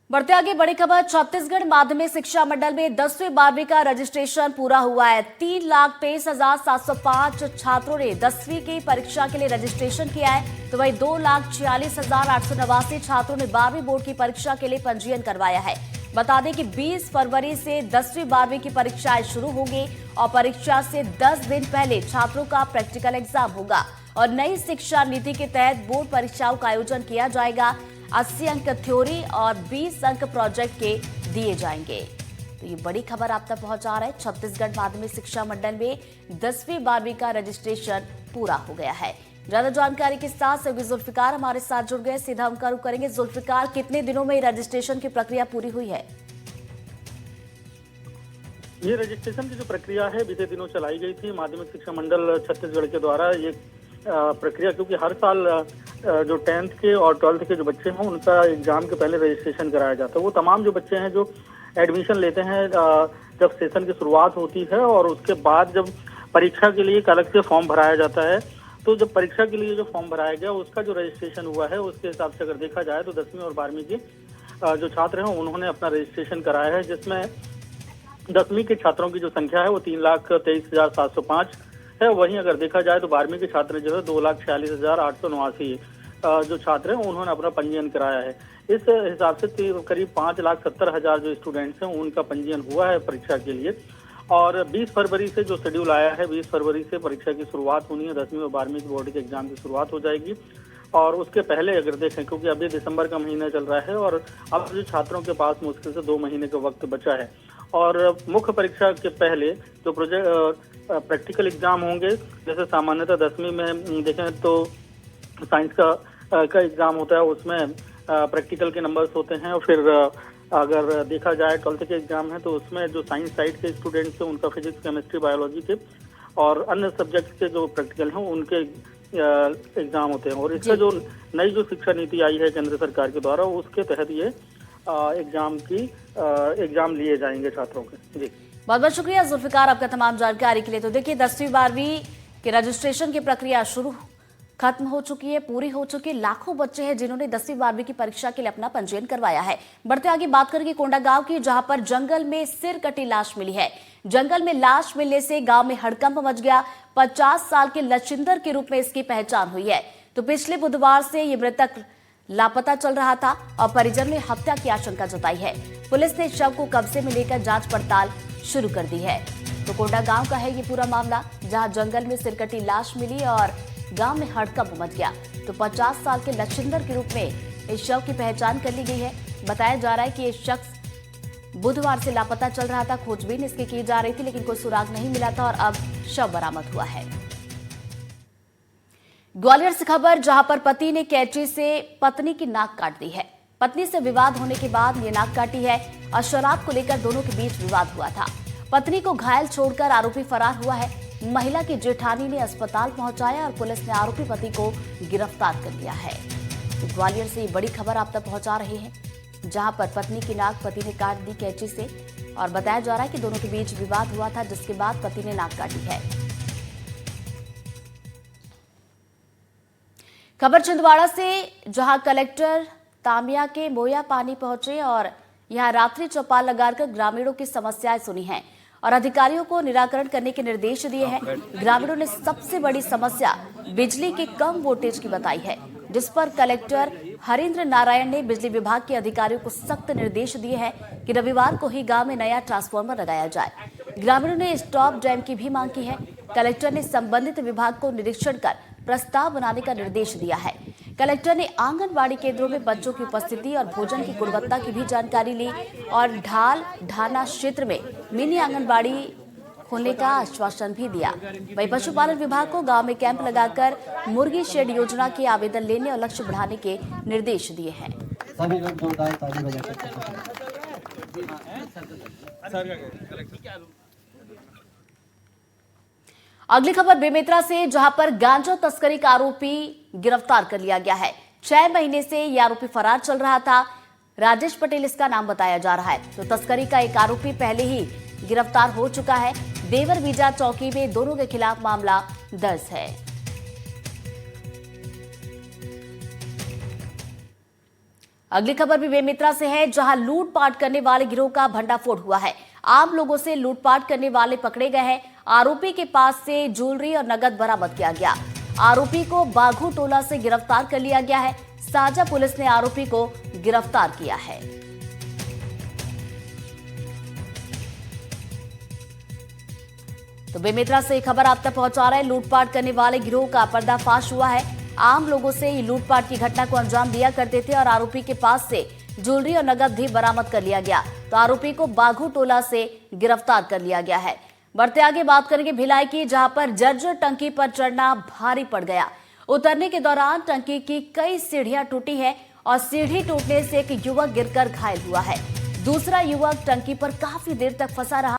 बढ़ते आगे बड़ी खबर। छत्तीसगढ़ माध्यमिक शिक्षा मंडल में 10वीं 12वीं का रजिस्ट्रेशन पूरा हुआ है। 3,23,705 छात्रों ने 10वीं की परीक्षा के लिए रजिस्ट्रेशन किया है, तो वहीं 2,46,889 छात्रों ने 12वीं बोर्ड की परीक्षा के लिए पंजीयन करवाया है। बता दें कि 20 फरवरी से 10वीं 12वीं की परीक्षाएं शुरू होंगी और परीक्षा से 10 दिन पहले छात्रों का प्रैक्टिकल एग्जाम होगा और नई शिक्षा नीति के तहत बोर्ड परीक्षाओं का आयोजन किया जाएगा। 80 अंक थ्योरी और 20 अंक प्रोजेक्ट के दिए जाएंगे। तो ये बड़ी खबर आप तक पहुंचा रहे हैं। छत्तीसगढ़ माध्यमिक शिक्षा मंडल में 10वीं 12वीं का रजिस्ट्रेशन पूरा हो गया है। ज्यादा जानकारी के साथ सहयोगी जुल्फिकार हमारे साथ जुड़ गए, सीधा उनका रुख करेंगे। जुल्फिकार, कितने दिनों में रजिस्ट्रेशन की प्रक्रिया पूरी हुई है? ये रजिस्ट्रेशन की जो प्रक्रिया है बीते दिनों चलाई गई थी माध्यमिक शिक्षा मंडल छत्तीसगढ़ के द्वारा। ये प्रक्रिया क्योंकि हर साल जो 10th के और 12th के जो बच्चे हैं उनका एग्जाम के पहले रजिस्ट्रेशन कराया जाता है। वो तमाम जो बच्चे हैं जो एडमिशन लेते हैं जब सेशन की शुरुआत होती है और उसके बाद जब परीक्षा के लिए एक अलग से फॉर्म भराया जाता है, तो जब परीक्षा के लिए जो फॉर्म भराया गया उसका जो रजिस्ट्रेशन हुआ है उसके हिसाब से अगर देखा जाए तो 10वीं और 12वीं के जो छात्र हैं उन्होंने अपना रजिस्ट्रेशन कराया है, जिसमें 10वीं के छात्रों की जो संख्या है वो 3,23,705 है। वहीं अगर देखा जाए तो 12वीं के छात्र जो है 2,46,889 जो छात्र हैं उन्होंने अपना पंजीयन कराया है। इस हिसाब से करीब 5,70,000 जो स्टूडेंट्स हैं उनका पंजीयन हुआ है परीक्षा के लिए। और 20 फरवरी से जो शेड्यूल आया है, 20 फरवरी से परीक्षा की शुरुआत होनी है। 10वीं और 12वीं के बोर्ड के एग्जाम की शुरुआत हो जाएगी और उसके पहले अगर देखें, क्योंकि अभी दिसंबर का महीना चल रहा है और अब जो छात्रों के पास मुश्किल से 2 महीने का वक्त बचा है और मुख्य परीक्षा के पहले जो प्रैक्टिकल एग्जाम होंगे, जैसे सामान्यतः 10वीं में देखें तो साइंस का एग्जाम होता है, उसमें प्रैक्टिकल के नंबर्स होते हैं। और फिर अगर देखा जाए 12th के एग्जाम है तो उसमें जो साइंस साइड के स्टूडेंट्स हैं उनका फिजिक्स, केमिस्ट्री, बायोलॉजी के और अन्य सब्जेक्ट के जो प्रैक्टिकल हैं उनके एग्जाम होते हैं। और इसका जो नई जो शिक्षा नीति आई है केंद्र सरकार के द्वारा, उसके तहत ये एग्जाम लिए जाएंगे छात्रों के। जी, बहुत बहुत शुक्रिया जुल्फिकार आपका तमाम जानकारी के लिए। तो देखिए, 10वीं 12वीं के रजिस्ट्रेशन की प्रक्रिया खत्म हो चुकी है, पूरी हो चुकी है। लाखों बच्चे हैं जिन्होंने 10वीं 12वीं की परीक्षा के लिए अपना पंजीयन करवाया है। बढ़ते आगे बात करेंगे कोंडागांव की, जहां पर जंगल में सिर कटी लाश मिली है। जंगल में लाश मिलने से गांव में हड़कंप मच गया। 50 साल के लचिंदर के रूप में इसकी पहचान हुई है। तो पिछले बुधवार से ये मृतक लापता चल रहा था और परिजन ने हत्या की आशंका जताई है। पुलिस ने शव को कब्जे में लेकर जांच पड़ताल शुरू कर दी है। तो कोंडागांव का है ये पूरा मामला, जहां जंगल में सिरकटी लाश मिली और गांव में हड़कंप मच गया। तो 50 साल के लक्षिंदर के रूप में इस शव की पहचान कर ली गई है। बताया जा रहा है कि ये शख्स बुधवार से लापता चल रहा था। खोजबीन इसकी की जा रही थी लेकिन कोई सुराग नहीं मिला था और अब शव बरामद हुआ है। ग्वालियर से खबर, जहां पर पति ने कैंची से पत्नी की नाक काट दी है। पत्नी से विवाद होने के बाद ये नाक काटी है और शराब को लेकर दोनों के बीच विवाद हुआ था। पत्नी को घायल छोड़कर आरोपी फरार हुआ है। महिला की जेठानी ने अस्पताल पहुंचाया और पुलिस ने आरोपी पति को गिरफ्तार कर लिया है। तो ग्वालियर से ये बड़ी खबर आप तक पहुंचा रहे हैं, जहां पर पत्नी की नाक पति ने काट दी कैंची से और बताया जा रहा है कि दोनों के बीच विवाद हुआ था, जिसके बाद पति ने नाक काटी है। खबर छिंदवाड़ा से, जहां कलेक्टर तामिया के मोया पानी पहुंचे और यहां रात्रि चौपाल लगाकर ग्रामीणों की समस्याएं सुनी हैं और अधिकारियों को निराकरण करने के निर्देश दिए हैं। ग्रामीणों ने सबसे बड़ी समस्या बिजली के कम वोल्टेज की बताई है, जिस पर कलेक्टर हरिंद्र नारायण ने बिजली विभाग के अधिकारियों को सख्त निर्देश दिए हैं कि रविवार को ही गांव में नया ट्रांसफार्मर लगाया जाए। ग्रामीणों ने स्टॉप डैम की भी मांग की है। कलेक्टर ने संबंधित विभाग को निरीक्षण कर प्रस्ताव बनाने का निर्देश दिया है। कलेक्टर ने आंगनबाड़ी केंद्रों में बच्चों की उपस्थिति और भोजन की गुणवत्ता की भी जानकारी ली और ढाना क्षेत्र में मिनी आंगनबाड़ी खोलने का आश्वासन भी दिया। वहीं पशुपालन विभाग को गांव में कैंप लगाकर मुर्गी शेड योजना के आवेदन लेने और लक्ष्य बढ़ाने के निर्देश दिए हैं। अगली खबर बेमेतरा से, जहां पर गांजा तस्करी का आरोपी गिरफ्तार कर लिया गया है। 6 महीने से यह आरोपी फरार चल रहा था। राजेश पटेल इसका नाम बताया जा रहा है। तो तस्करी का एक आरोपी पहले ही गिरफ्तार हो चुका है। देवर बीजा चौकी में दोनों के खिलाफ मामला दर्ज है। अगली खबर भी बेमित्रा से है, जहां लूटपाट करने वाले गिरोह का भंडाफोड़ हुआ है। आम लोगों से लूटपाट करने वाले पकड़े गए हैं। आरोपी के पास से ज्वेलरी और नकद बरामद किया गया। आरोपी को बाघू टोला से गिरफ्तार कर लिया गया है। साजा पुलिस ने आरोपी को गिरफ्तार किया है। तो बेमित्रा से खबर आप तक पहुंचा रहे हैं। लूटपाट करने वाले गिरोह का पर्दाफाश हुआ है। आम लोगों से ये लूटपाट की घटना को अंजाम दिया करते थे और आरोपी के पास से ज्वेलरी और नकद भी बरामद कर लिया गया। तो आरोपी को बाघू टोला से गिरफ्तार कर लिया गया है। बढ़ते आगे बात करेंगे भिलाई की, जहां पर जर्जर टंकी पर चढ़ना भारी पड़ गया। उतरने के दौरान टंकी की कई सीढ़ियां टूटी है और सीढ़ी टूटने से एक युवक गिरकर घायल हुआ है। दूसरा युवक टंकी पर काफी देर तक फंसा रहा।